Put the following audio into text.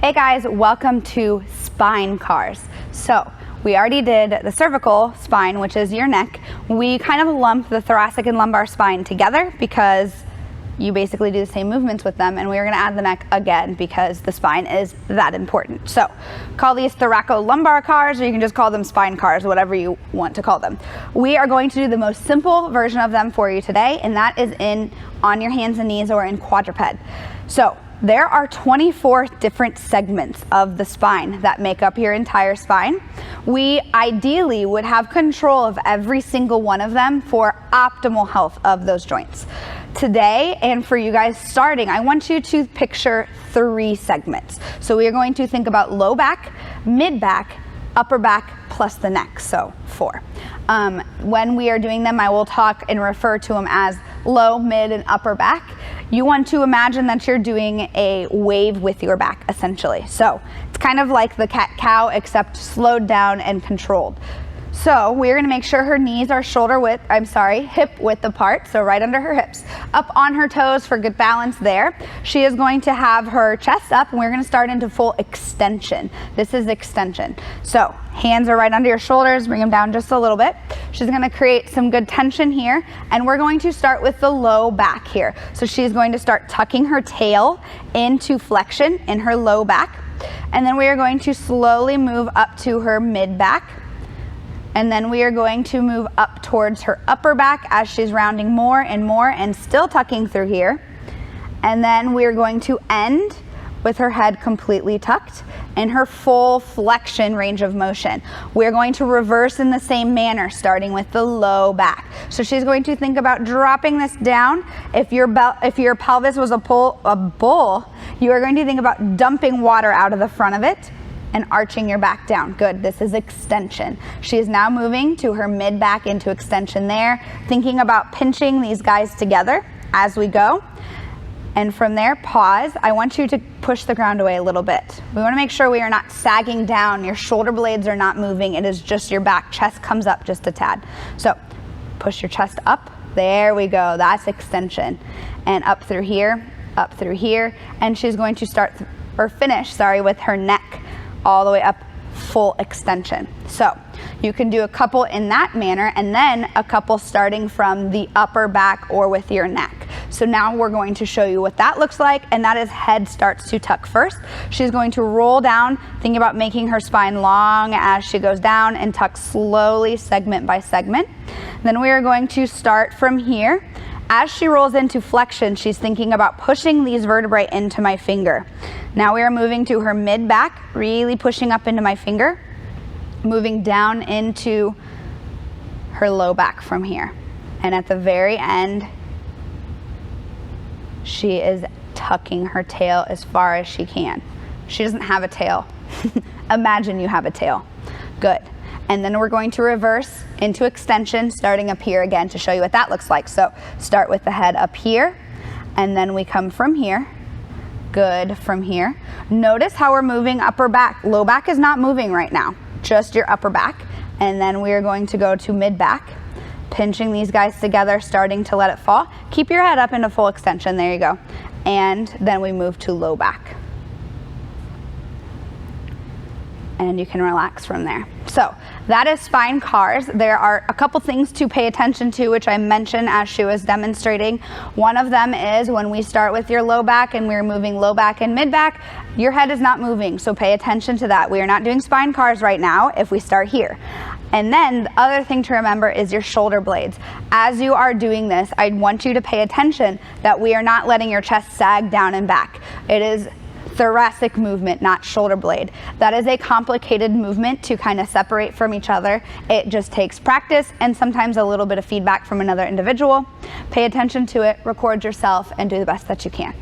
Hey guys, welcome to spine cars. So we already did the cervical spine, which is your neck. We kind of lump the thoracic and lumbar spine together because you basically do the same movements with them, and we're gonna add the neck again because the spine is that important. So call these thoraco-lumbar cars, or you can just call them spine cars, whatever you want to call them. We are going to do the most simple version of them for you today, and that is on your hands and knees or in quadruped. So there are 24 different segments of the spine that make up your entire spine. We ideally would have control of every single one of them for optimal health of those joints. Today, and for you guys starting, I want you to picture 3 segments. So we are going to think about low back, mid back, upper back, plus the neck, so 4. When we are doing them, I will talk and refer to them as low, mid, and upper back. You want to imagine that you're doing a wave with your back, essentially. So it's kind of like the cat-cow, except slowed down and controlled. So we're gonna make sure her knees are hip width apart, so right under her hips. Up on her toes for good balance there. She is going to have her chest up, and we're gonna start into full extension. This is extension. So hands are right under your shoulders, bring them down just a little bit. She's gonna create some good tension here, and we're going to start with the low back here. So she's going to start tucking her tail into flexion in her low back, and then we are going to slowly move up to her mid back. And then we are going to move up towards her upper back as she's rounding more and more and still tucking through here. And then we are going to end with her head completely tucked in her full flexion range of motion. We're going to reverse in the same manner, starting with the low back. So she's going to think about dropping this down. If your pelvis was a bowl, you are going to think about dumping water out of the front of it and arching your back down. Good, this is extension. She is now moving to her mid back into extension there, thinking about pinching these guys together as we go. And from there, pause. I want you to push the ground away a little bit. We wanna make sure we are not sagging down. Your shoulder blades are not moving. It is just your back. Chest comes up just a tad. So push your chest up. There we go, that's extension. And up through here, and she's going to finish with her neck all the way up, full extension. So you can do a couple in that manner, and then a couple starting from the upper back or with your neck. So now we're going to show you what that looks like, and that is head starts to tuck first. She's going to roll down, thinking about making her spine long as she goes down, and tuck slowly, segment by segment. Then we are going to start from here. As she rolls into flexion, she's thinking about pushing these vertebrae into my finger. Now we are moving to her mid back, really pushing up into my finger, moving down into her low back from here. And at the very end, she is tucking her tail as far as she can. She doesn't have a tail. Imagine you have a tail. Good. And then we're going to reverse into extension, starting up here again to show you what that looks like. So start with the head up here, and then we come from here. Good, from here. Notice how we're moving upper back. Low back is not moving right now, just your upper back. And then we are going to go to mid back, pinching these guys together, starting to let it fall. Keep your head up into full extension, there you go. And then we move to low back. And you can relax from there. So that is spine cars. There are a couple things to pay attention to, which I mentioned as she was demonstrating. One of them is when we start with your low back and we're moving low back and mid back, your head is not moving, so pay attention to that. We are not doing spine cars right now if we start here. And then the other thing to remember is your shoulder blades. As you are doing this, I want you to pay attention that we are not letting your chest sag down and back. It is thoracic movement, not shoulder blade. That is a complicated movement to kind of separate from each other. It just takes practice and sometimes a little bit of feedback from another individual. Pay attention to it, record yourself, and do the best that you can.